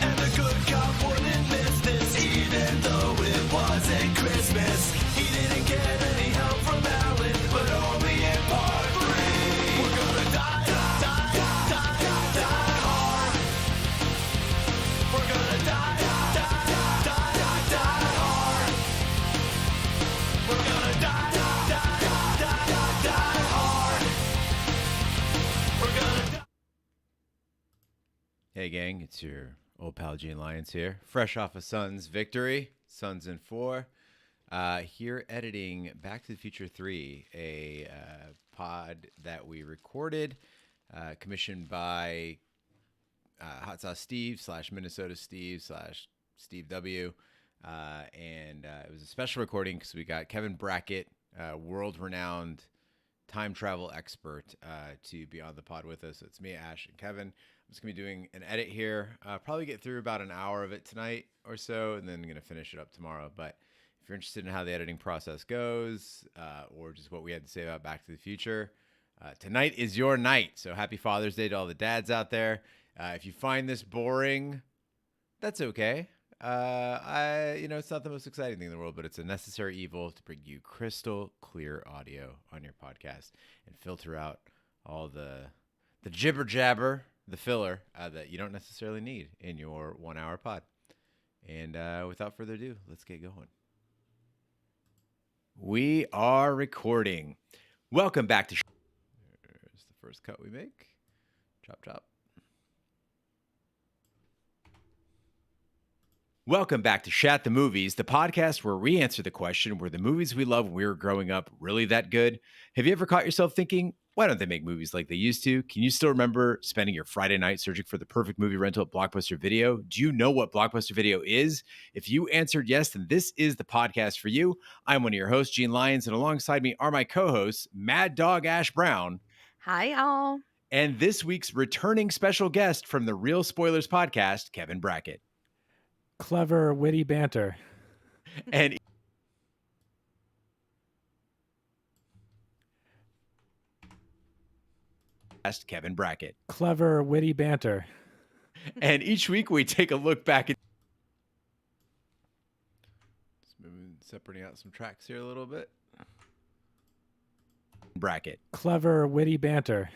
And the good cop wouldn't miss this, even though it wasn't Christmas. He didn't get any help from Alan, but only in part 3. We're gonna die hard. We're gonna die hard. We're gonna die hard. We're gonna die. Hey gang, it's your old pal Gene Lyons here, fresh off a Sons victory, Sons in 4. Here editing Back to the Future 3, a pod that we recorded, commissioned by Hot Sauce Steve / Minnesota Steve / Steve W. And it was a special recording because we got Kevin Brackett, world-renowned time travel expert, to be on the pod with us. So it's me, Ash, and Kevin. I'm just going to be doing an edit here. Probably get through about an hour of it tonight or so, and then I'm going to finish it up tomorrow. But if you're interested in how the editing process goes, or just what we had to say about Back to the Future, tonight is your night. So happy Father's Day to all the dads out there. If you find this boring, that's okay. It's not the most exciting thing in the world, but it's a necessary evil to bring you crystal clear audio on your podcast and filter out all the jibber jabber, the filler that you don't necessarily need in your 1 hour pod. And without further ado, let's get going. We are recording. Welcome back to. There's the first cut we make. Chop, chop. Welcome back to Shat the Movies, the podcast where we answer the question, were the movies we loved when we were growing up really that good? Have you ever caught yourself thinking, why don't they make movies like they used to? Can you still remember spending your Friday night searching for the perfect movie rental at Blockbuster Video? Do you know what Blockbuster Video is? If you answered yes, then this is the podcast for you. I'm one of your hosts, Gene Lyons, and alongside me are my co-hosts, Mad Dog Ash Brown. Hi, y'all. And this week's returning special guest from the Real Spoilers podcast, Kevin Brackett. Clever, witty banter. And Kevin Brackett. Clever, witty banter. And each week we take a look back at. Just moving, separating out some tracks here a little bit. Brackett. Clever, witty banter.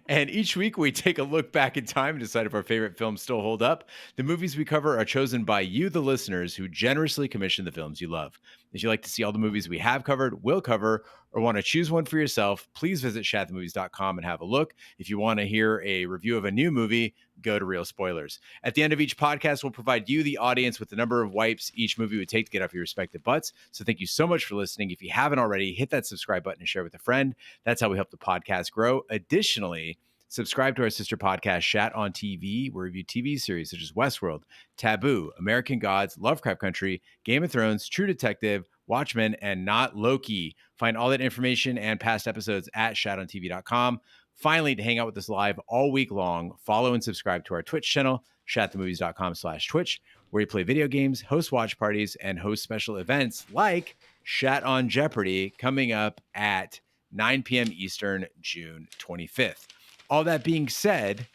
And each week we take a look back in time and decide if our favorite films still hold up. The movies we cover are chosen by you, the listeners, who generously commission the films you love. If you'd like to see all the movies we have covered, will cover, or want to choose one for yourself, please visit shatthemovies.com and have a look. If you want to hear a review of a new movie, go to Real Spoilers. At the end of each podcast, we'll provide you, the audience, with the number of wipes each movie would take to get off your respective butts. So thank you so much for listening. If you haven't already, hit that subscribe button and share with a friend. That's how we help the podcast grow. Additionally, subscribe to our sister podcast, Shat on TV, where we review TV series such as Westworld, Taboo, American Gods, Lovecraft Country, Game of Thrones, True Detective, Watchmen, and Not Loki. Find all that information and past episodes at shatontv.com. Finally, to hang out with us live all week long, follow and subscribe to our Twitch channel, shatthemovies.com/Twitch, where we play video games, host watch parties, and host special events like Shat on Jeopardy, coming up at 9 p.m. Eastern, June 25th. All that being said,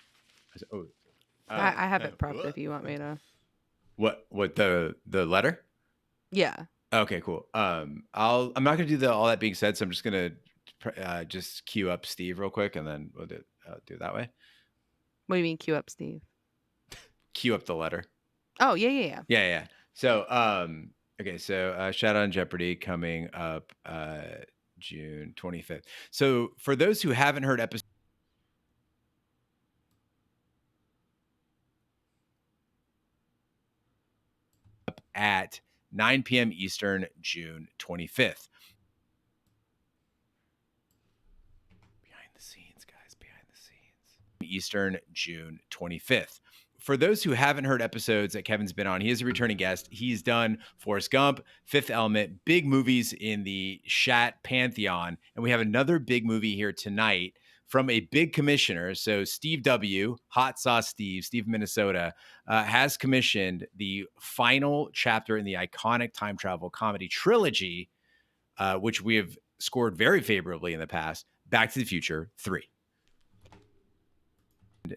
I have it prepped if you want me to. What the letter? Yeah. Okay, cool. I'm not gonna do the all that being said, so I'm just gonna just queue up Steve real quick, and then we'll do it that way. What do you mean, queue up, Steve? Queue up the letter. Oh, yeah. Yeah. So okay, so Shat on Jeopardy coming up June 25th. So for those who haven't heard episode at 9 p.m. Eastern, June 25th. Behind the scenes, guys, behind the scenes. Eastern, June 25th. For those who haven't heard episodes that Kevin's been on, he is a returning guest. He's done Forrest Gump, Fifth Element, big movies in the Shat pantheon. And we have another big movie here tonight from a big commissioner. So Steve W., Hot Sauce Steve Minnesota, has commissioned the final chapter in the iconic time travel comedy trilogy, which we have scored very favorably in the past, Back to the Future 3.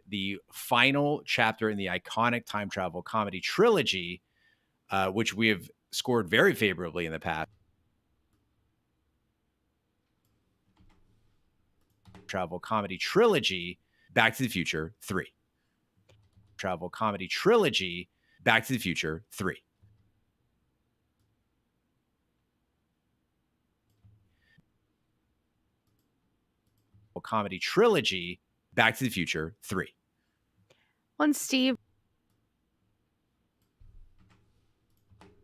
the final chapter in the iconic time travel comedy trilogy, which we have scored very favorably in the past. Travel comedy trilogy, Back to the Future 3. Travel comedy trilogy, Back to the Future 3. Comedy trilogy, Back to the Future 3. When Steve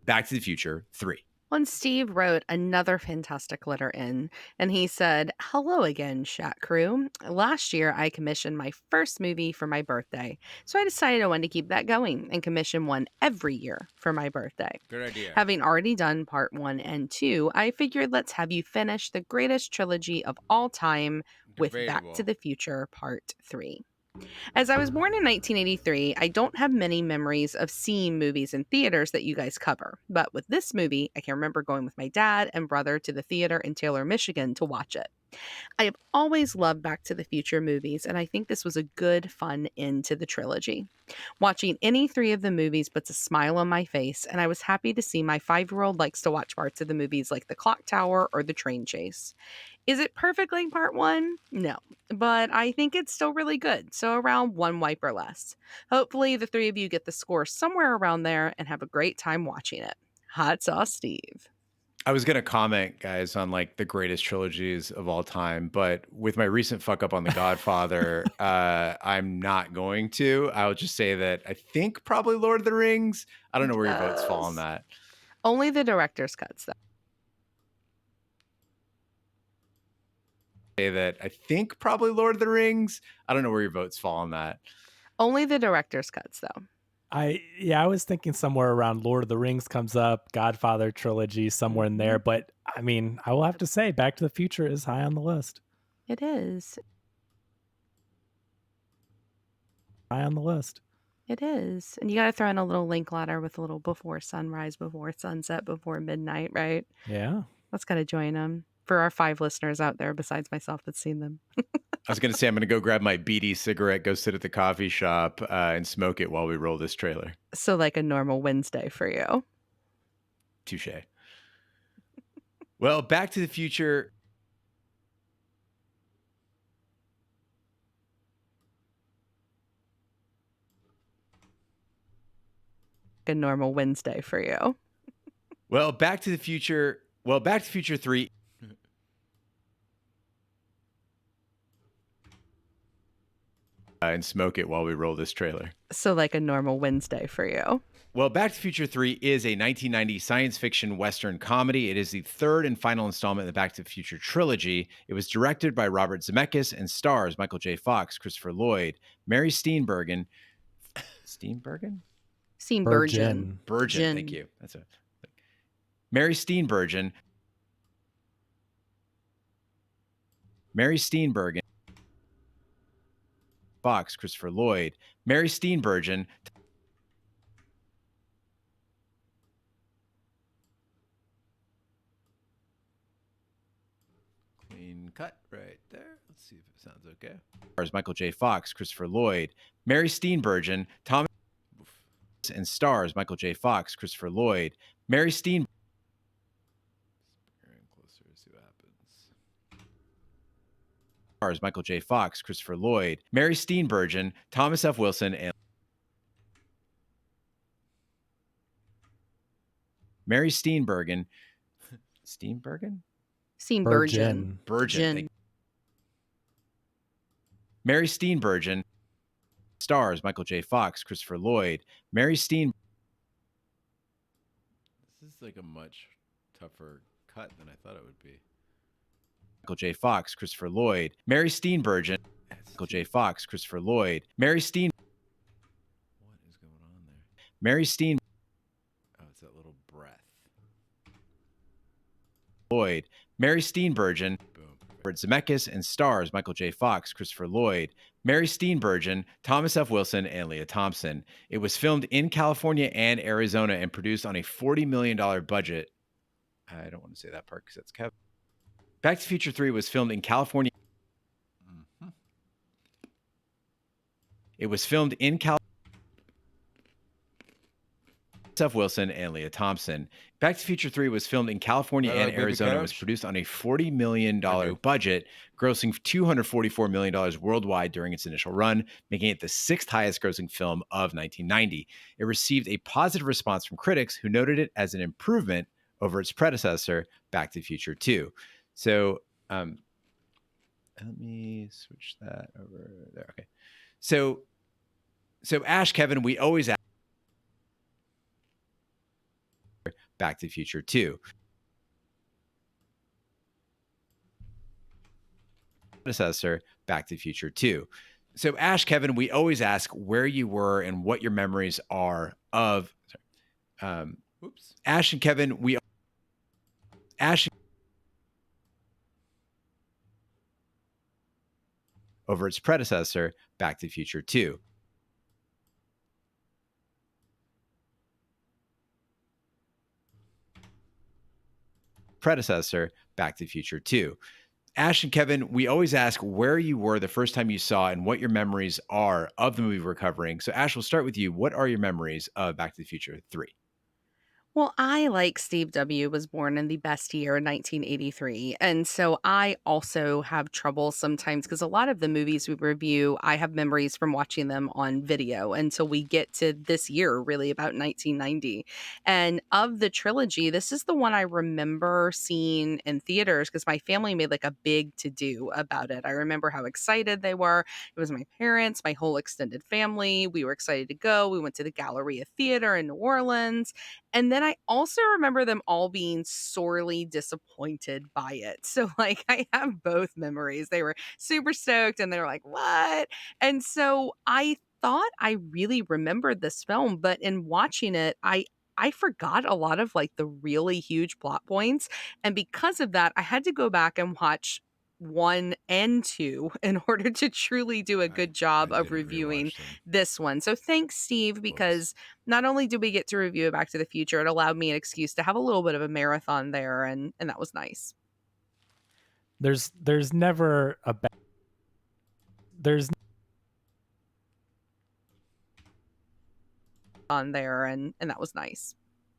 Back to the Future 3. When Steve wrote another fantastic letter in, and he said, "Hello again, Shat Crew. Last year, I commissioned my first movie for my birthday, so I decided I wanted to keep that going and commission one every year for my birthday. Good idea. Having already done part 1 and 2, I figured let's have you finish the greatest trilogy of all time with Back Debatable. to the Future Part 3. As I was born in 1983, I don't have many memories of seeing movies in theaters that you guys cover. But with this movie, I can remember going with my dad and brother to the theater in Taylor, Michigan to watch it. I have always loved Back to the Future movies, and I think this was a good, fun end to the trilogy. Watching any 3 of the movies puts a smile on my face, and I was happy to see my 5-year-old likes to watch parts of the movies like The Clock Tower or The Train Chase. Is it perfect like part 1? No, but I think it's still really good, so around 1 wipe or less. Hopefully the 3 of you get the score somewhere around there and have a great time watching it. Hot sauce Steve. I was going to comment, guys, on like the greatest trilogies of all time, but with my recent fuck up on The Godfather, I'm not going to. I'll just say that I think probably Lord of the Rings. I don't know where your votes fall on that. Only the director's cuts, though. Say that I think probably Lord of the Rings. I don't know where your votes fall on that. Only the director's cuts, though. I was thinking somewhere around Lord of the Rings comes up, Godfather trilogy somewhere in there, but I mean, I will have to say Back to the Future is high on the list. It is. High on the list. It is. And you got to throw in a little Linklater with a little before sunrise, before sunset, before midnight, right? Yeah. That's got to join them for our 5 listeners out there besides myself that's seen them. I was going to say, I'm going to go grab my BD cigarette, go sit at the coffee shop and smoke it while we roll this trailer. So like a normal Wednesday for you. Touche. Well, Back to the Future. A normal Wednesday for you. Well, Back to the Future. Well, Back to the Future 3. And smoke it while we roll this trailer. So like a normal Wednesday for you. Well, Back to the Future 3 is a 1990 science fiction Western comedy. It is the 3rd and final installment in the Back to the Future trilogy. It was directed by Robert Zemeckis and stars Michael J. Fox, Christopher Lloyd, Mary Steenburgen. Steenburgen? Steenburgen. Burgeon, thank you. That's it. Mary Steenburgen. Mary Steenburgen. Fox, Christopher Lloyd, Mary Steenburgen. Clean cut right there. Let's see if it sounds okay. Stars Michael J. Fox, Christopher Lloyd, Mary Steenburgen, Thomas, and stars Michael J. Fox, Christopher Lloyd, Mary Steenburgen. Closer to see what happens. Stars Michael J. Fox, Christopher Lloyd, Mary Steenburgen, Thomas F. Wilson, and Mary Steenburgen. Steenburgen? Steenburgen. Burgeon. Mary Steenburgen. Stars Michael J. Fox, Christopher Lloyd, Mary Steen. This is like a much tougher cut than I thought it would be. Michael J. Fox, Christopher Lloyd, Mary Steenburgen. Michael J. Fox, Christopher Lloyd, Mary Steen. What is going on there? Mary Steen. Oh, it's that little breath. Lloyd, Mary Steenburgen. Boom. Robert Zemeckis and stars Michael J. Fox, Christopher Lloyd, Mary Steenburgen, Thomas F. Wilson, and Leah Thompson. It was filmed in California and Arizona and produced on a $40 million budget. I don't want to say that part because that's Kevin. Back to the Future 3 was filmed in California. It was filmed in California. Steph Wilson and Leah Thompson. Back to the Future 3 was filmed in California Hello, and baby Arizona. It was coach. produced on a $40 million budget, grossing $244 million worldwide during its initial run, making it the sixth highest grossing film of 1990. It received a positive response from critics who noted it as an improvement over its predecessor, Back to the Future 2. So let me switch that over there. Okay. So Ash, Kevin, we always ask Back to the Future 2. Predecessor, Back to the Future 2. So Ash, Kevin, we always ask where you were and what your memories are of. Ash and Kevin, Ash over its predecessor, Back to the Future 2. Predecessor, Back to the Future 2. Ash and Kevin, we always ask where you were the first time you saw and what your memories are of the movie we're covering. So Ash, we'll start with you. What are your memories of Back to the Future 3? Well, I, like Steve W., was born in the best year, 1983. And so I also have trouble sometimes because a lot of the movies we review, I have memories from watching them on video until we get to this year, really about 1990. And of the trilogy, this is the one I remember seeing in theaters because my family made like a big to do about it. I remember how excited they were. It was my parents, my whole extended family. We were excited to go. We went to the Galleria Theater in New Orleans. And then I also remember them all being sorely disappointed by it. So, like, I have both memories. They were super stoked and they were like, what? And so I thought I really remembered this film, but in watching it, I forgot a lot of like the really huge plot points. And because of that, I had to go back and watch 1 and 2 in order to truly do a good job of reviewing this one. So thanks, Steve, because not only did we get to review Back to the Future, it allowed me an excuse to have a little bit of a marathon there, and that was nice. There's never a there's on there, and that was nice.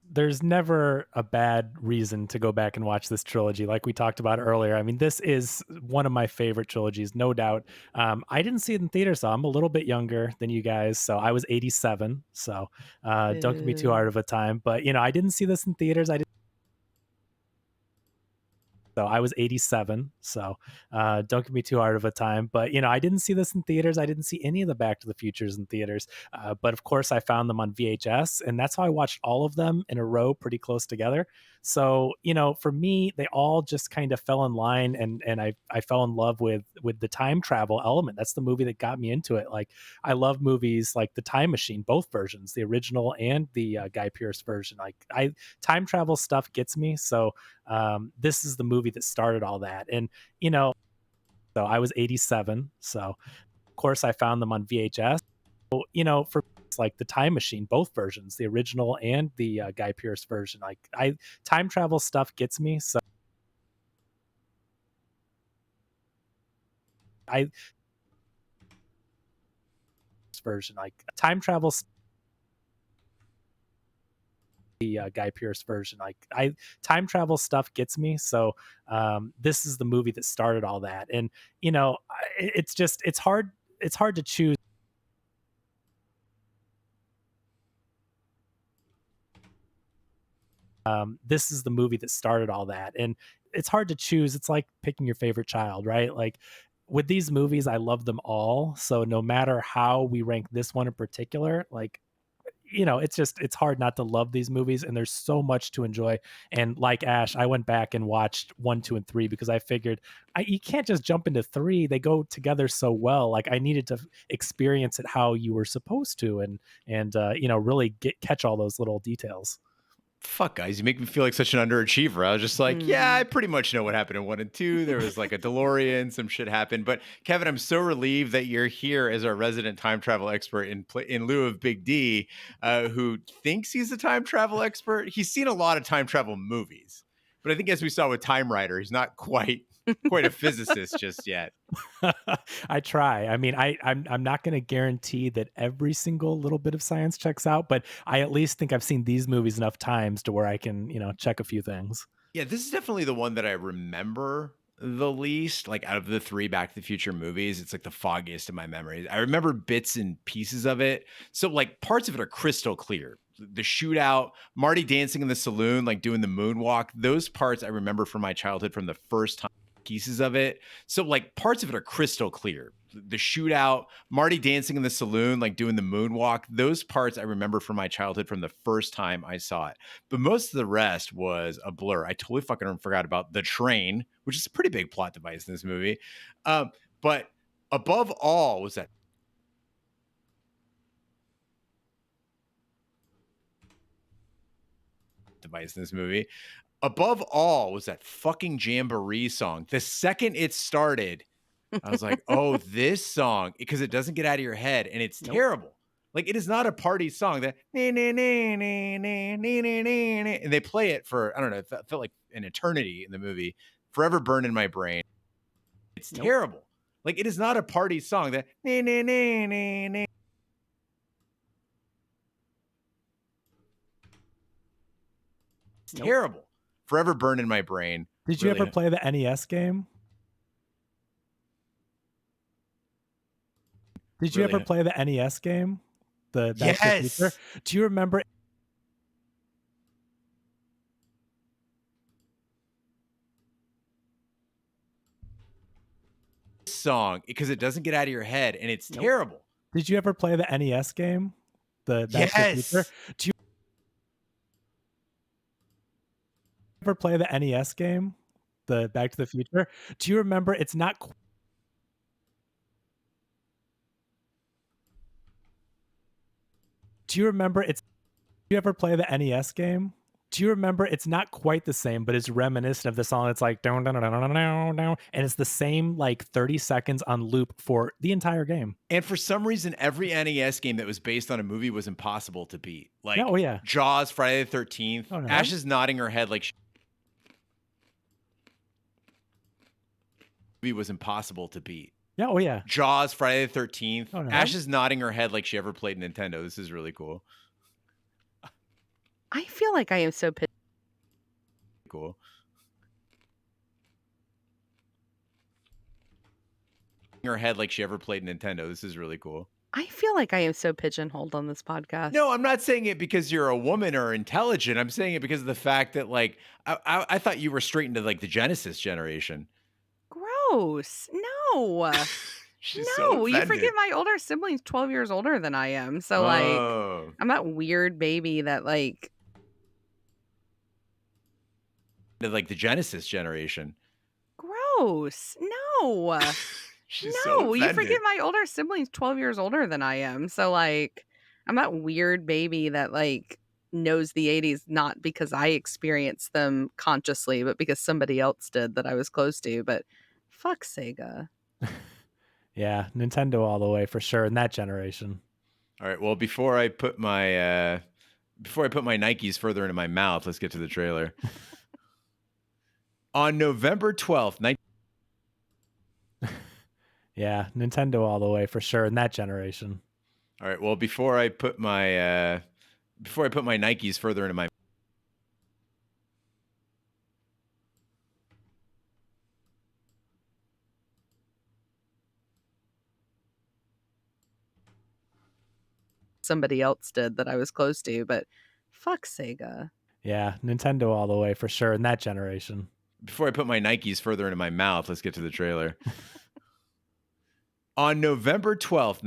There's never a bad reason to go back and watch this trilogy, like we talked about earlier. I mean, this is one of my favorite trilogies, no doubt. I didn't see it in theater, so I'm a little bit younger than you guys. So I was 87, so don't give me too hard of a time. But I didn't see this in theaters. So I was 87, so don't give me too hard of a time. But, I didn't see this in theaters. I didn't see any of the Back to the Futures in theaters. But of course, I found them on VHS, and that's how I watched all of them in a row pretty close together. So, for me, they all just kind of fell in line, and I fell in love with the time travel element. That's the movie that got me into it. Like, I love movies like The Time Machine, both versions, the original and the Guy Pearce version. Like, time travel stuff gets me. So this is the movie that started all that. And, so I was 87. So of course I found them on VHS. So, for like The Time Machine, both versions, the original and the Guy Pearce version. Like, time travel stuff gets me. So version, like time travel the Guy Pearce version. Like, time travel stuff gets me. So this is the movie that started all that. And it's hard to choose. This is the movie that started all that. And it's hard to choose. It's like picking your favorite child, right? Like, with these movies, I love them all. So no matter how we rank this one in particular, like, it's hard not to love these movies, and there's so much to enjoy. And like Ash, I went back and watched 1, 2, and 3 because I figured you can't just jump into 3. They go together so well. Like, I needed to experience it how you were supposed to, and really catch all those little details. Fuck, guys, you make me feel like such an underachiever. I was just like, yeah, I pretty much know what happened in 1 and 2. There was like a DeLorean, some shit happened. But Kevin, I'm so relieved that you're here as our resident time travel expert in lieu of Big D, who thinks he's a time travel expert. He's seen a lot of time travel movies, But I think as we saw with Time Rider, he's not quite a physicist just yet. I try. I mean, I'm not going to guarantee that every single little bit of science checks out, but I at least think I've seen these movies enough times to where I can, check a few things. Yeah, this is definitely the one that I remember the least, like out of the 3 Back to the Future movies. It's like the foggiest in my memory. I remember bits and pieces of it. So like parts of it are crystal clear. The shootout, Marty dancing in the saloon, like doing the moonwalk, those parts I remember from my childhood from the first time. Pieces of it. So like parts of it are crystal clear. The shootout, Marty dancing in the saloon, like doing the moonwalk, those parts I remember from my childhood from the first time I saw it. But most of the rest was a blur. I totally fucking forgot about the train, which is a pretty big plot device in this movie. But above all was that device in this movie. Above all was that fucking Jamboree song. The second it started, I was like, oh, this song, because it doesn't get out of your head and it's terrible. Like it is not a party song that and they play it for, I don't know, it felt like an eternity in the movie, forever burned in my brain. It's terrible. Like it is not a party song that it's terrible. Forever burned in my brain. Did you ever play the NES game? Did you ever play the NES game? The Back to the Future? Do you remember song? Because it doesn't get out of your head and it's terrible. Did you ever play the NES game? The Back to the Future? Do you ever play the NES game? The Back to the Future? Do you remember it's not Do you remember it's Do you ever play the NES game? Do you remember it's not quite the same, but it's reminiscent of the song. It's like down, down, down, down, down, down, and it's the same like 30 seconds on loop for the entire game. And for some reason, every NES game that was based on a movie was impossible to beat. Like Jaws, Friday the 13th. Oh, no. Ash is nodding her head like movie was impossible to beat. Yeah, oh yeah. Jaws, Friday the 13th. Oh, no. Ash is nodding her head like she ever played Nintendo. This is really cool. I feel like I am so pissed. Cool. Her head like she ever played Nintendo. This is really cool. I feel like I am so pigeonholed on this podcast. No, I'm not saying it because you're a woman or intelligent. I'm saying it because of the fact that like I thought you were straight into like the Genesis generation. Gross. No. No, you forget my older sibling's 12 years older than I am. So like I'm that weird baby that like the Genesis generation. Gross. No. No, you forget my older sibling's 12 years older than I am. So like I'm that weird baby that like knows the 80s not because I experienced them consciously, but because somebody else did that I was close to. But fuck Sega. Yeah, Nintendo all the way for sure in that generation. All right, well, before I put my Nikes further into my mouth, let's get to the trailer. On November 12th, yeah, Nintendo all the way for sure in that generation. All right, well, before I put my Nikes further into my somebody else did that I was close to, but fuck Sega. Yeah, Nintendo all the way for sure in that generation. Before I put my Nikes further into my mouth, let's get to the trailer. On November 12th.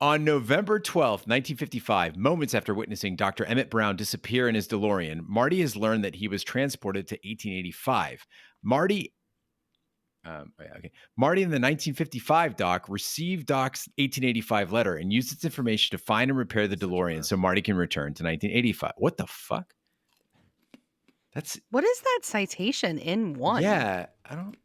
On November 12th, 1955, moments after witnessing Dr. Emmett Brown disappear in his DeLorean, Marty has learned that he was transported to 1885. Marty Yeah, okay. Marty in the 1955 doc received Doc's 1885 letter and used its information to find and repair the DeLorean so Marty can return to 1985. What the fuck? What is that citation in one? Yeah, I don't.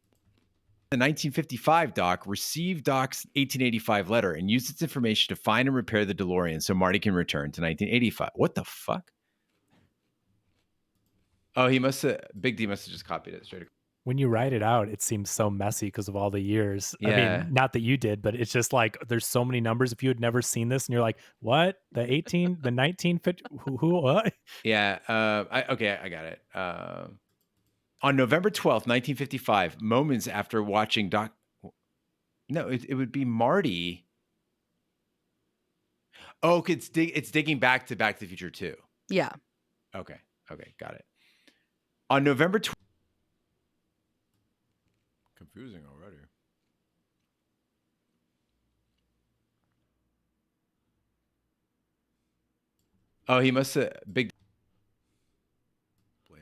The 1955 doc received Doc's 1885 letter and used its information to find and repair the DeLorean so Marty can return to 1985. What the fuck? Oh, Big D must have just copied it straight across. When you write it out, it seems so messy because of all the years. I Yeah. mean, not that you did, but it's just like there's so many numbers. If you had never seen this and you're like, what? The 1950, who what? Yeah. I got it. On November 12th, 1955, moments after watching No, it would be Marty. Oh, it's digging back to Back to the Future 2. Yeah. Okay, got it. On November 12th. Confusing already. Oh, he must have Blame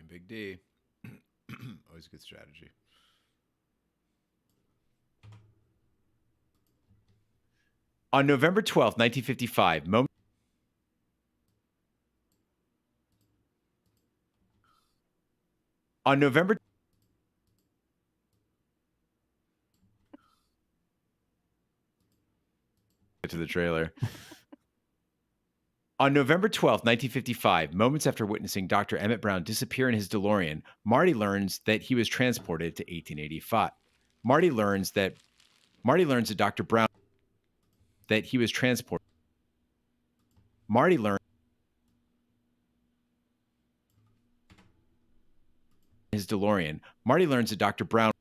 Big D. Always a good strategy. On November 12th, 1955, on November to the trailer. On November 12th, 1955, moments after witnessing Dr. Emmett Brown disappear in his DeLorean, Marty learns that he was transported to 1885. Marty learns that Dr. Brown that he was transported. Marty learns his DeLorean. Marty learns that Dr. Brown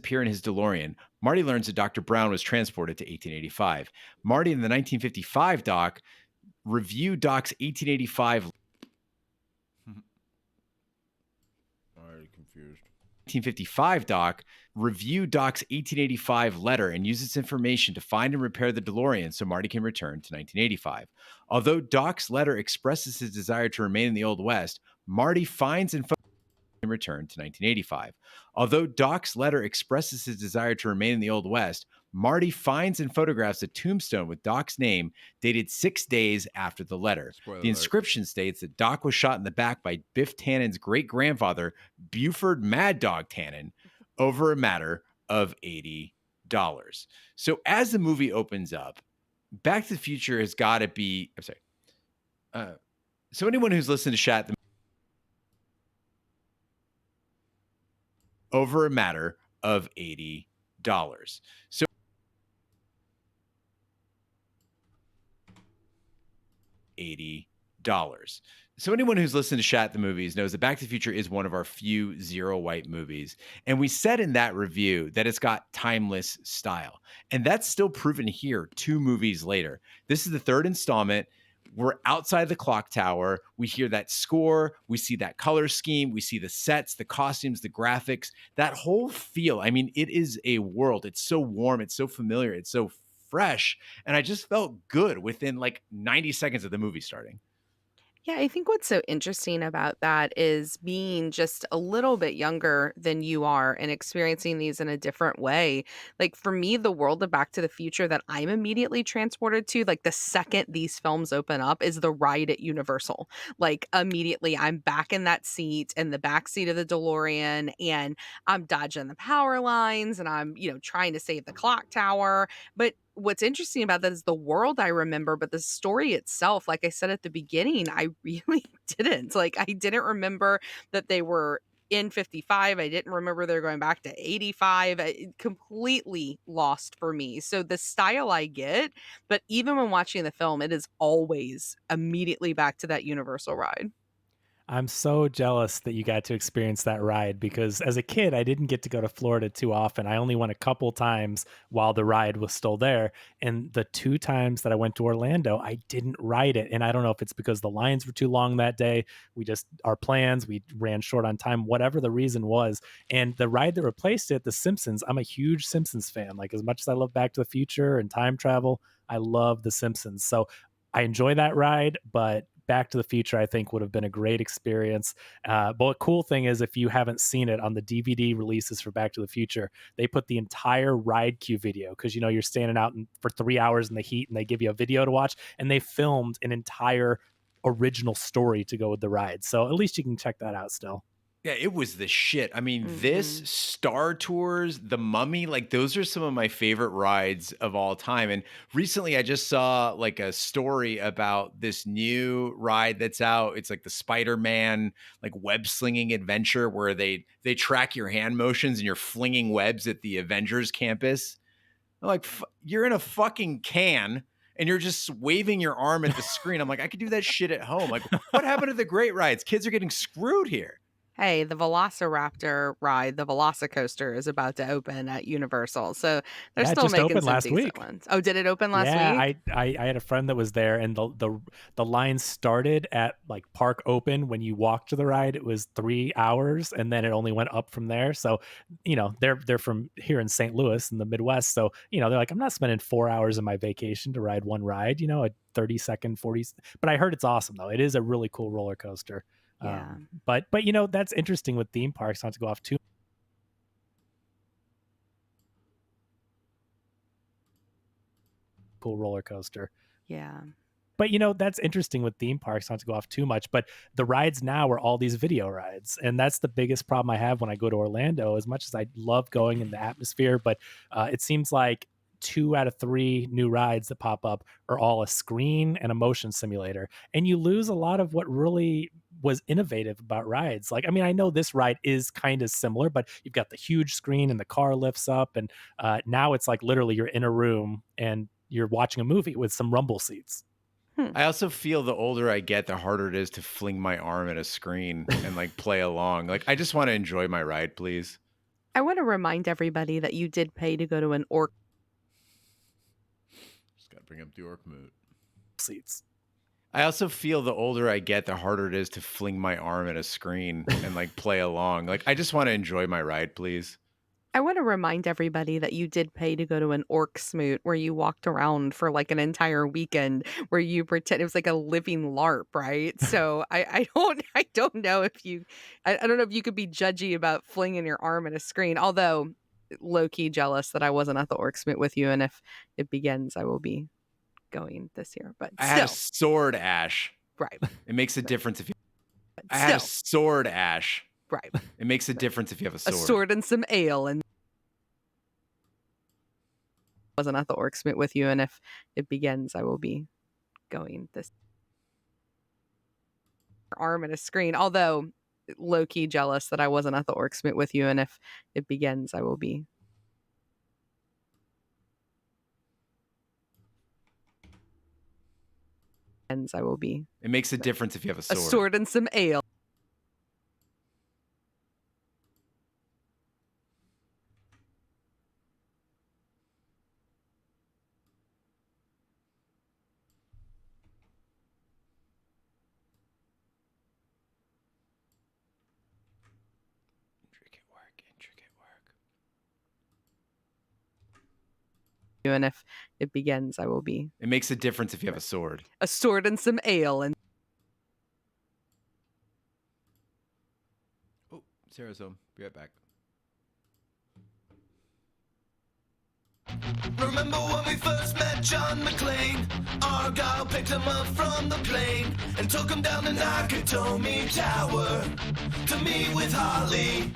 appear in his DeLorean. Marty learns that Dr. Brown was transported to 1885. Marty in the 1955 doc reviewed Doc's 1885. Already confused. 1955 doc reviewed Doc's 1885 letter and used its information to find and repair the DeLorean so Marty can return to 1985. Although Doc's letter expresses his desire to remain in the Old West, Marty finds and return to 1985. Although Doc's letter expresses his desire to remain in the Old West, Marty finds and photographs a tombstone with Doc's name dated 6 days after the letter. The inscription states that Doc was shot in the back by Biff Tannen's great-grandfather, Buford Mad Dog Tannen, over a matter of $80. So as the movie opens up, Back to the Future has got to be... I'm sorry. So anyone who's listened to Shat over a matter of $80. So $80. So anyone who's listened to Shat the Movies knows that Back to the Future is one of our few zero-white movies. And we said in that review that it's got timeless style. And that's still proven here 2 movies later. This is the 3rd installment. We're outside the clock tower. We hear that score. We see that color scheme. We see the sets, the costumes, the graphics, that whole feel. I mean, it is a world. It's so warm. It's so familiar. It's so fresh. And I just felt good within like 90 seconds of the movie starting. Yeah, I think what's so interesting about that is being just a little bit younger than you are and experiencing these in a different way. Like for me, the world of Back to the Future that I'm immediately transported to, like the second these films open up, is the ride at Universal. Like immediately, I'm back in that seat in the back seat of the DeLorean, and I'm dodging the power lines, and I'm trying to save the clock tower. But what's interesting about that is the world I remember, but the story itself, like I said at the beginning, I really didn't. Like, I didn't remember that they were in 55. I didn't remember they're going back to 85. Completely lost for me. So the style I get, but even when watching the film, it is always immediately back to that Universal ride. I'm so jealous that you got to experience that ride because as a kid, I didn't get to go to Florida too often. I only went a couple times while the ride was still there. And the 2 times that I went to Orlando, I didn't ride it. And I don't know if it's because the lines were too long that day. Our plans, we ran short on time, whatever the reason was. And the ride that replaced it, The Simpsons, I'm a huge Simpsons fan. Like as much as I love Back to the Future and time travel, I love The Simpsons. So I enjoy that ride, but Back to the Future, I think, would have been a great experience. But the cool thing is, if you haven't seen it on the DVD releases for Back to the Future, they put the entire ride queue video because, you're standing out for 3 hours in the heat and they give you a video to watch, and they filmed an entire original story to go with the ride. So at least you can check that out still. Yeah, it was the shit. I mean, this, Star Tours, The Mummy, like those are some of my favorite rides of all time. And recently I just saw like a story about this new ride that's out. It's like the Spider-Man like web slinging adventure where they track your hand motions and you're flinging webs at the Avengers campus. I'm like, you're in a fucking can and you're just waving your arm at the screen. I'm like, I could do that shit at home. Like, what happened to the great rides? Kids are getting screwed here. Hey, the Velociraptor ride, the Velocicoaster, is about to open at Universal. So they're Yeah, it still just making opened some last decent week. ones. Oh, did it open last week? I had a friend that was there, and the line started at like Park Open. When you walked to the ride, it was 3 hours, and then it only went up from there. So, they're from here in St. Louis in the Midwest. So, they're like, I'm not spending 4 hours of my vacation to ride one ride, a 30-second, 40. But I heard it's awesome though. It is a really cool roller coaster. Yeah. But that's interesting with theme parks, not to go off too. Cool roller coaster. Yeah. But that's interesting with theme parks, not to go off too much, but the rides now are all these video rides. And that's the biggest problem I have when I go to Orlando. As much as I love going in the atmosphere, but it seems like 2 out of 3 new rides that pop up are all a screen and a motion simulator. And you lose a lot of what really was innovative about rides. Like, I mean, I know this ride is kind of similar, but you've got the huge screen and the car lifts up. And now it's like literally you're in a room and you're watching a movie with some rumble seats. I also feel the older I get, the harder it is to fling my arm at a screen and like play along. Like, I just want to enjoy my ride, please. I want to remind everybody that you did pay to go to an orc. Just got to bring up the orc moot. Seats. I also feel the older I get, the harder it is to fling my arm at a screen and like play along. Like, I just want to enjoy my ride, please. I want to remind everybody that you did pay to go to an orc smoot where you walked around for like an entire weekend where you pretend it was like a living LARP, right? So I don't know if you I don't know if you could be judgy about flinging your arm at a screen, although low key jealous that I wasn't at the orc smoot with you, and if it begins, I will be going this year. But I had a still, sword, Ash. right, It makes a difference if you. but I had a still, sword, Ash. right, It makes a difference if you have a a sword. sword and some ale, and wasn't at the orc smoot with you, and if it begins, I will be going this arm at a screen, although low key jealous that I wasn't at the orc smoot with you, and if it begins, I will be It makes a difference if you have a a sword. sword and some ale. Intricate work. And if it begins, I will be It makes a difference if you have a sword. a sword and some ale. And Oh, Sarah's home. Be right back. Remember when we first met John McClane? Argyle picked him up from the plane and took him down to Nakatomi Tower to meet with Holly.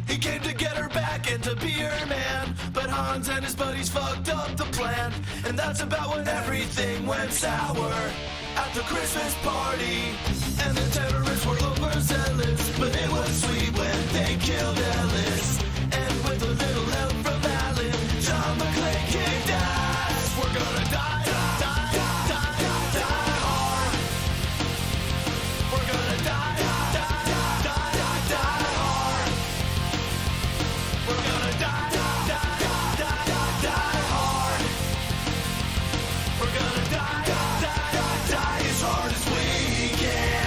He came to get her back and to be her man, but Hans and his buddies fucked up the plan, and that's about when everything went sour at the Christmas party. And the terrorists were overzealous, but it was sweet when they killed Ellis. And with a little help from Alan, John McClane kicked ass. We're gonna die, die, die, die, die, die hard. We're gonna die, die, die, die, die, die hard. We're gonna die, die, die, die, die, die hard. We're gonna die, die, die, die as hard as we can.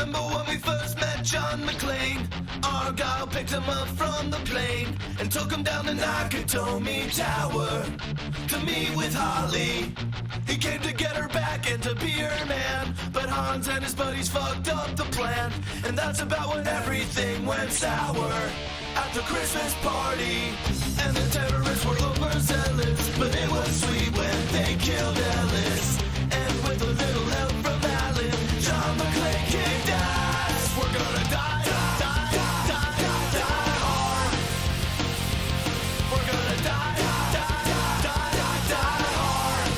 Remember when we first met John McClane? Argyle picked him up from the plane and took him down the Nakatomi Tower to meet with Holly. He came to get her back and to be her man, but Hans and his buddies fucked up the plan, and that's about when everything went sour at the Christmas party. And the terrorists were overzealous, but it was sweet when they killed Ellis. And with a little help from Alan, John McClane kicked ass. We're gonna die, die, die, die, die, die hard. We're gonna die, die, die, die, die, die hard.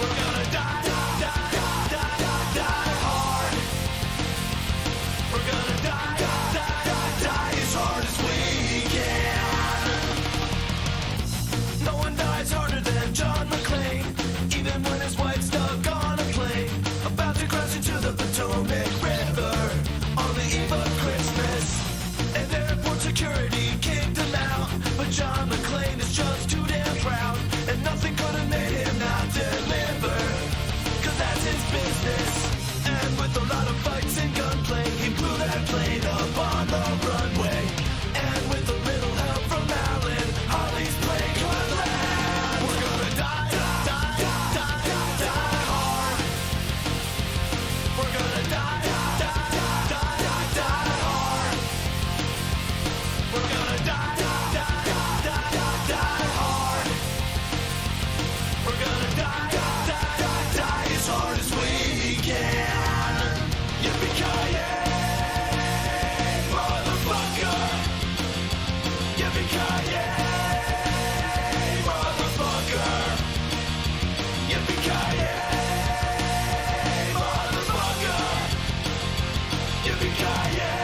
We're gonna die, die, die, die, die, die hard. We're gonna die, die, die, die as hard as we can. No one dies harder than John McClane, even when his wife's stuck on a plane, about to crash into the Potomac River on the eve of Christmas. And airport security kicked him out, but John McClane is just too damn proud, and nothing could have made him not deliver, 'cause that's his business. And with a lot of fights and gunplay, he blew that plane up on the runway. And with a little help from Alan, Holly's plane could land. We're gonna die, die, die, die, die, die hard. We're gonna die, die, die, die, die, die hard. We're gonna die, die, die, die, die, die hard. We're gonna die, die, die, die, die as hard as we can. Yippee-ki-yay, motherfucker. Yippee-ki-yay, motherfucker. Yippee-ki-yay, motherfucker. Yippee-ki-yay,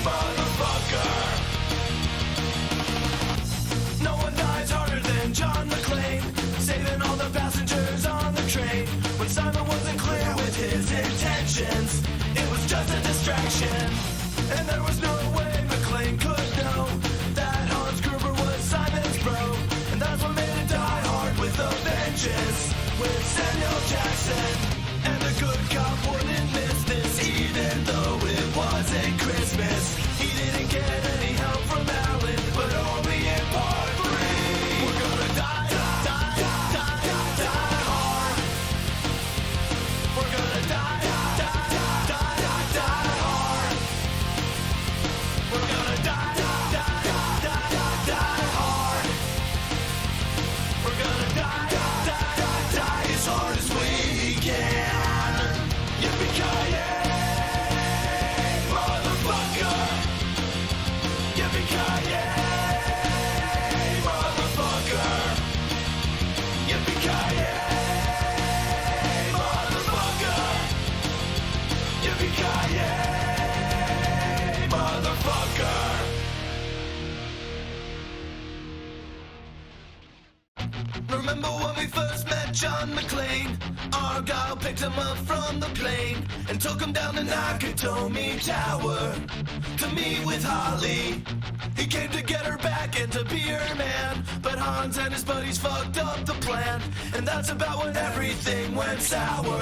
motherfucker. No one dies harder than John McClane, saving all the passengers on the train. When Simon wasn't clear with his intentions, it was just a distraction. And there was no way McClane could know that Hans Gruber was Simon's bro. And that's what made it Die Hard with a vengeance, with Samuel Jackson. And the good cop wouldn't miss this, even though it wasn't Christmas. He didn't get any help from Alan, but only in part 3. We're gonna die, die, die, die, die, die hard. We're gonna die, die, die, die, die, die hard. We're gonna die, die, die, die, die, die hard. We're gonna die, die, die, die as hard as we can. Yippee-ki-yay, motherfucker. Yippee-ki-yay, motherfucker. Yippee-ki-yay, motherfucker. Yippee-ki-yay, motherfucker. Remember when we first met John McClane? Argyle picked him up from the plane and took him down the Nakatomi Tower to meet with Holly. He came to get her back and to be her man, but Hans and his buddies fucked up the plan, and that's about when everything went sour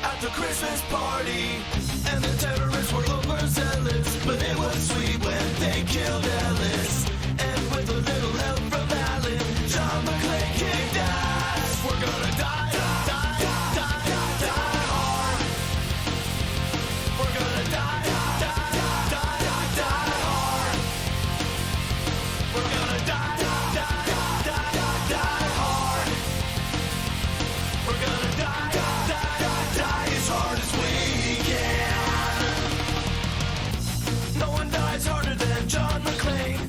at the Christmas party. And the terrorists were overzealous, but it was sweet when they killed Ellis. And with a little help from Alan, John McClane kicked ass. We're gonna die, die, die, die, die, die hard. We're gonna die, die, die, die, die, die hard. We're gonna die, die, die, die, die, die hard. We're gonna die, die, die, die as hard as we can. No one dies harder than John McClane,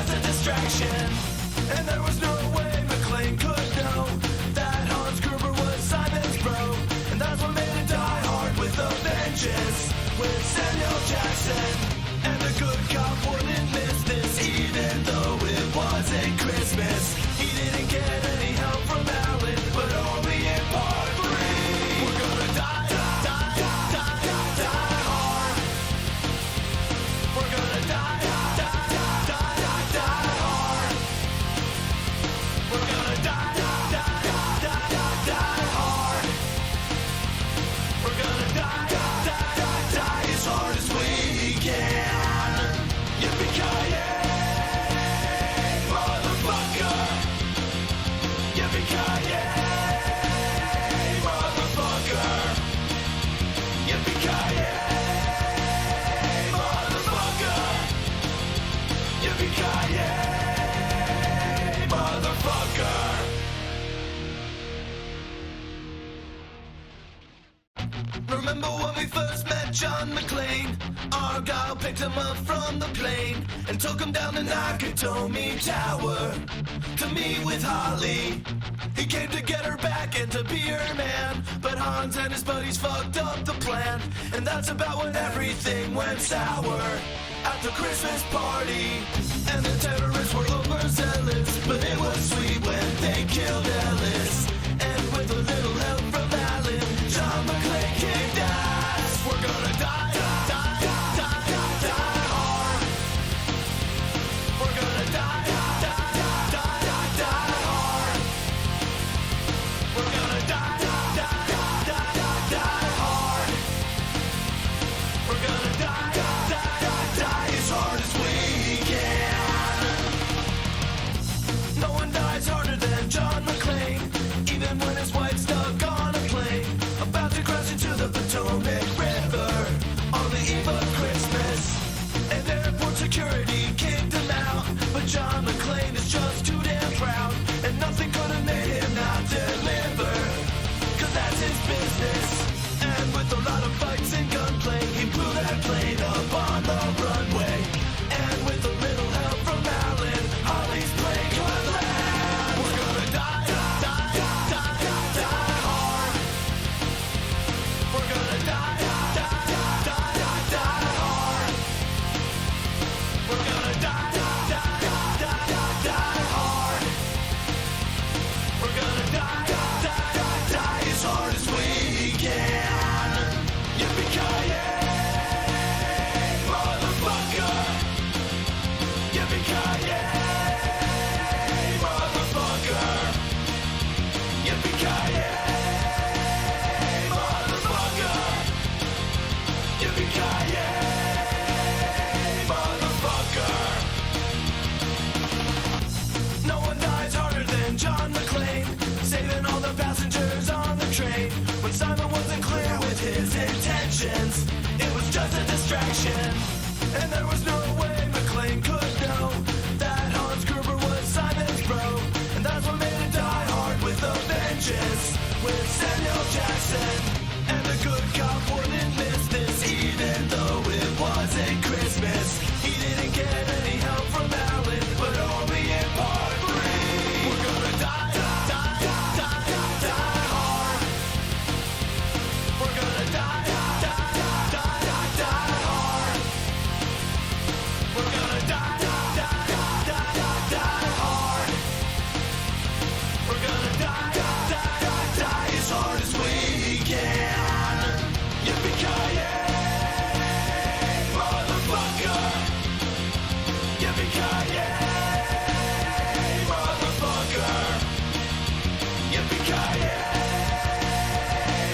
just a distraction. And there was no way McClane could know that Hans Gruber was Simon's bro. And that's what made it Die Hard with a vengeance, with Samuel Jackson. And the good cop wouldn't miss this, even though it wasn't Christmas. He didn't get any help from Alan, but only in part 3. We're gonna die hard. We're gonna die hard. We're gonna die hard. We're gonna die as hard as we can. Yippee-ki-yay, motherfucker. Yippee-ki-yay, motherfucker. Yippee-ki-yay, motherfucker. Yippee-ki-yay, motherfucker. Remember when we first met John McClane? Argyle picked him up from the plane and took him down to Nakatomi Tower to meet with Holly. He came to get her back and to be her man, but Hans and his buddies fucked up the plan. And that's about when everything went sour at the Christmas party. And the terrorists were overzealous, but it was sweet when they killed Ellis. And with a little help from Alan, John McClane kicked ass. We're gonna die hard. We're gonna die hard. We're gonna die hard. We're gonna die as hard as we can. No one dies harder than John McClane, even when his wife's stuck on a plane, about to cross into the Potomac River on the eve of Christmas. And airport security kicked him out, but John McClane is just too damn proud, and nothing could have made him not deliver, 'cause that's his business. And with a lot of fights and gunplay, he blew that plane up on the runway. And with a little help from Alan, Holly's plane could land. We're gonna die hard. We're gonna die hard. We're gonna die hard. We're gonna die as hard as we can. Yippee-ki-yay, motherfucker. Yippee-ki-yay, motherfucker. Yippee-ki-yay, motherfucker. Yippee-ki-yay, motherfucker. No one dies harder than John McClane, saving all the passengers on the train. When Simon wasn't clear with his intentions, it was just a distraction. And there was no way McClane could know that Hans Gruber was Simon's bro. And that's what made it Die Hard with a vengeance, with Samuel Jackson. And the good cop wouldn't miss this, even though it wasn't Christmas. He didn't get any help from Alan, but only in part 3. We're gonna die hard. We're gonna die hard. We're gonna die hard. We're gonna die as hard as we can. Yippee-ki-yay, motherfucker. Yippee-ki-yay, motherfucker. Yippee-ki-yay,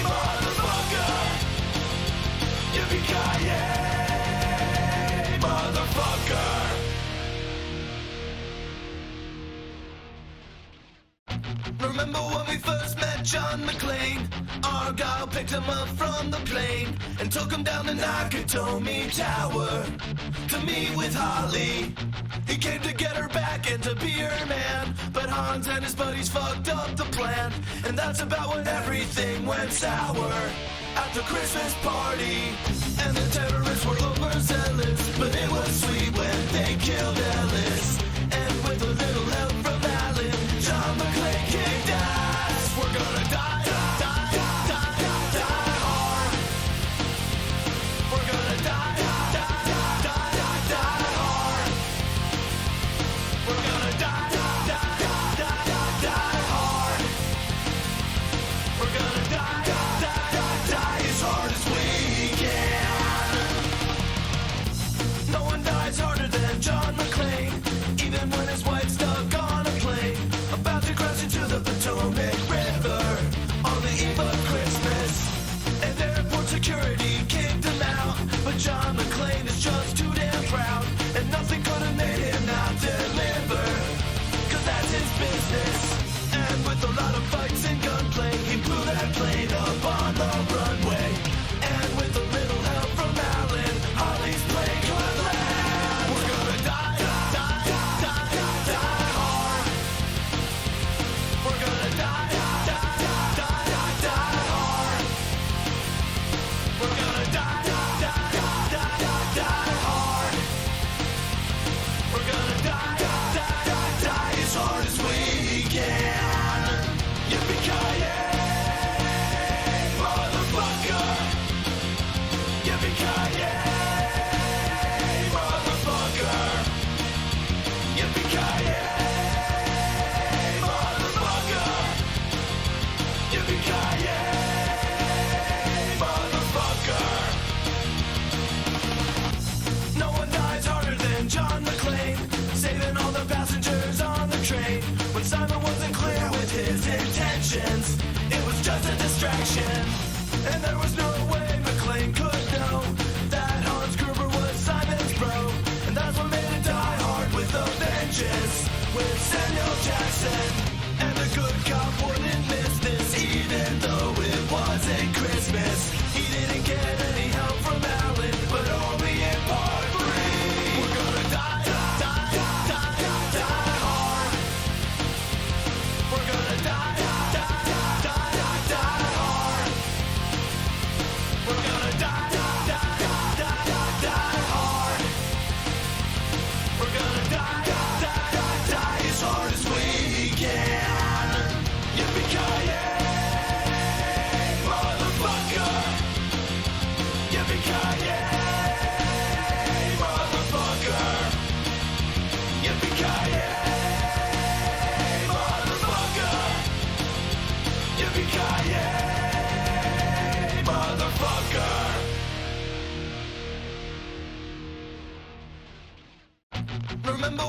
motherfucker. Yippee-ki-yay, motherfucker. Remember when we first met John McClane? Argyle picked him up from the plane and took him down to Nakatomi Tower to meet with Holly. He came to get her back and to be her man, but Hans and his buddies fucked up the plan. And that's about when everything went sour at the Christmas party. And the terrorists were overzealous, but it was sweet when they killed Ellis.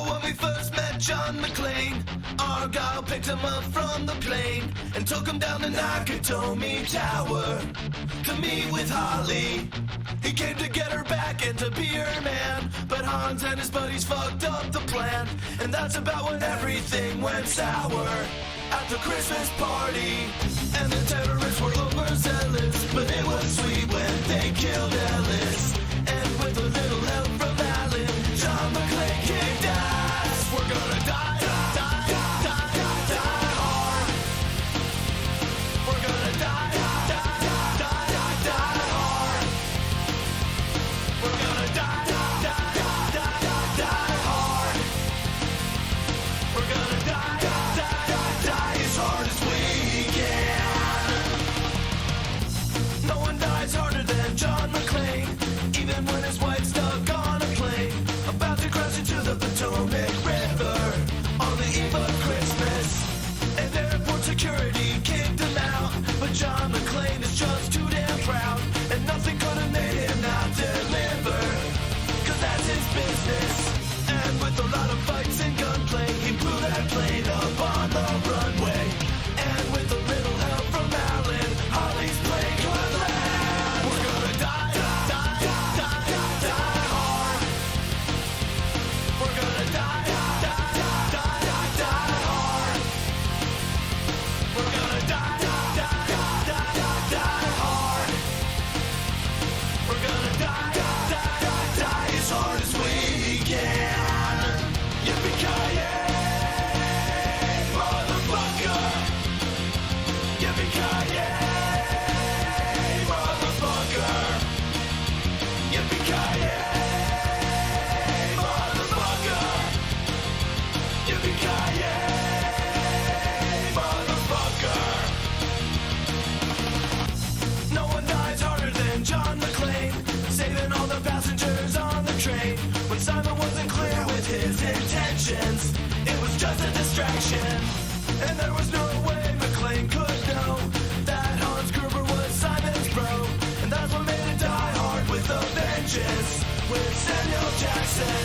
when we first met John McClane? Argyle picked him up from the plane and took him down to Nakatomi Tower to meet with Holly. He came to get her back and to be her man, but Hans and his buddies fucked up the plan, and that's about when everything went sour at the Christmas party. And the terrorists were overzealous, but it was sweet when they killed Ellis. And with a little help from Alan, John McClane kicked ass. We're gonna die, die, die, die, die, die hard. We're gonna die, die, die, die, die, die hard. We're gonna die, die, die, die, die, die hard. We're gonna die, die, die, die as hard as we can. No one dies harder than John McClane, even when his wife's stuck on a plane, about to crash into the Potomac River on the eve of Christmas. And airport security kicked him out, but John McClane is just too damn proud, and nothing could have made him not deliver, cause that's his business. And with a lot of fights and gunplay, he blew that plane up on the runway. And with a little help from Alan, Holly's plane could land. We're gonna die, die, die, die, die, die hard. We're gonna die, die, die, die, die, die hard. We're gonna die, die, die, die, die, die hard. We're gonna die, die, die, die as hard as we can. Yippee-ki-yay, motherfucker. Yippee-ki-yay, motherfucker. Yippee-ki-yay, motherfucker. Yippee-ki-yay, motherfucker. No one dies harder than John McClane, saving all the passengers on the train. When Simon wasn't clear with his intentions, it was just a distraction. And there was no way McClane could know that Hans Gruber was Simon's bro. And that's what made it Die Hard with a vengeance, with Samuel Jackson.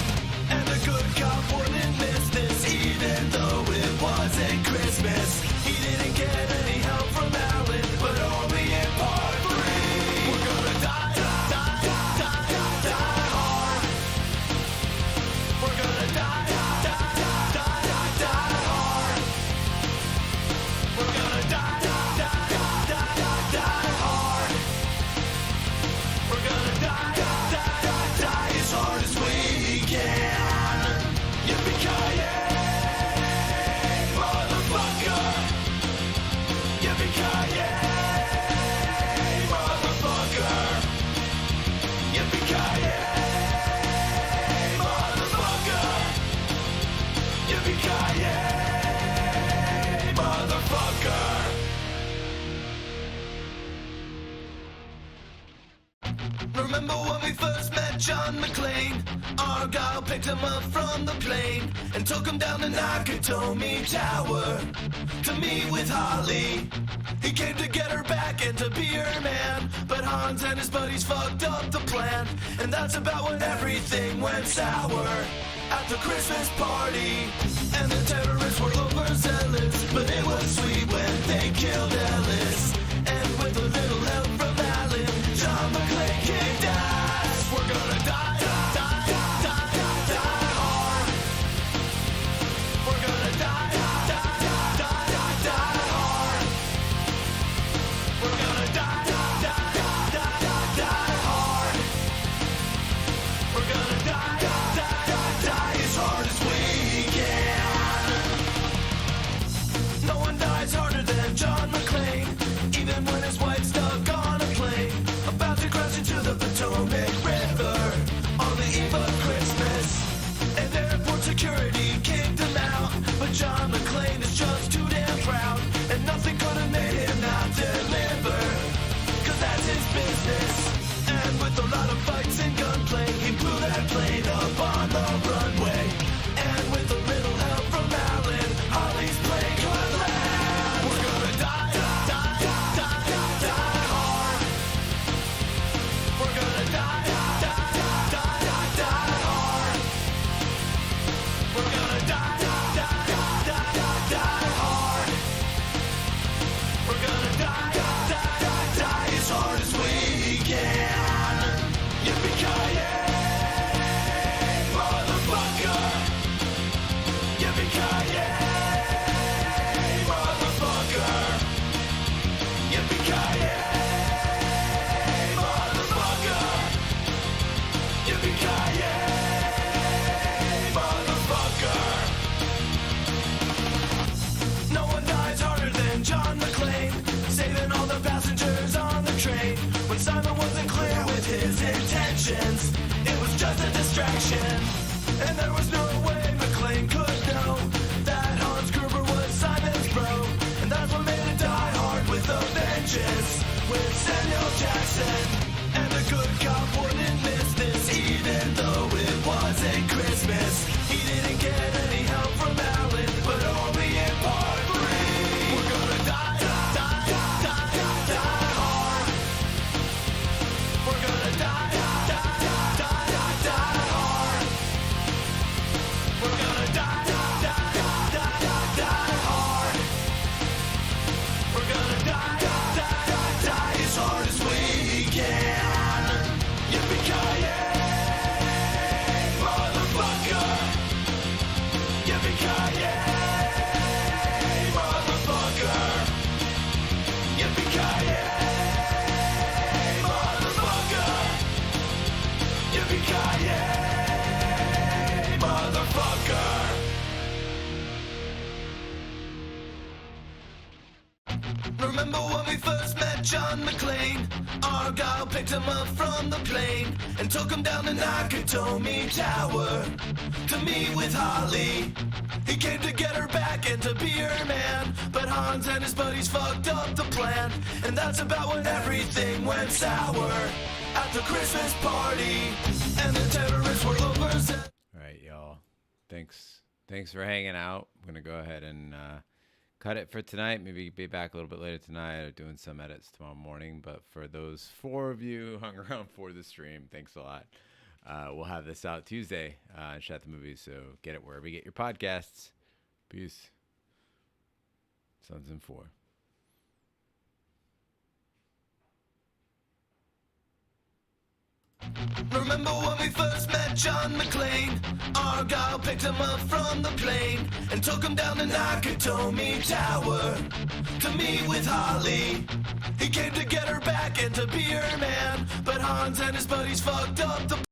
And the good cop wouldn't miss this, even though it wasn't Christmas. He didn't get any help from Alan, but only in part 3. We're gonna die, die, die, die, die, die hard. We're gonna die, die, die, die, die, die hard. We're gonna die, die, die, die, die, die hard. We're gonna die, die, die, die as hard as we can. Yippee-ki-yay, motherfucker. Yippee-ki-yay, motherfucker. Yippee-ki-yay, motherfucker. Yippee-ki-yay, motherfucker. Remember when we first met John McClane? Argyle picked him up from the plane and took him down to Nakatomi Tower to meet with Holly. He came to get her back and to be her man, but Hans and his buddies fucked up the plan, and that's about when everything went sour at the Christmas party. And the terrorists were overzealous, but it was sweet when they killed Ellis. And with a little help from Alan, John McClane kicked ass. We're gonna die, die, die, die, die, die hard. We're gonna die, die, die, die, die, die hard. We're gonna die, die, die, die, die, die hard. We're gonna die, die, die, die as hard as we can. picked him up from the plane and took him down the Nakatomi Tower to meet with Holly. He came to get her back and to be her man, but Hans and his buddies fucked up the plan, and that's about when everything went sour at the Christmas party, and the terrorists were overset. All right, y'all. Thanks for hanging out. I'm gonna go ahead and cut it for tonight. Maybe be back a little bit later tonight. I'm doing some edits tomorrow morning. But for those 4 of you who hung around for the stream, thanks a lot. We'll have this out Tuesday on Chat the Movies, so get it wherever you get your podcasts. Peace. Sons in 4. Remember when we first met John McClane? Argyle picked him up from the plane and took him down the Nakatomi Tower to meet with Holly. He came to get her back and to be her man, but Hans and his buddies fucked up the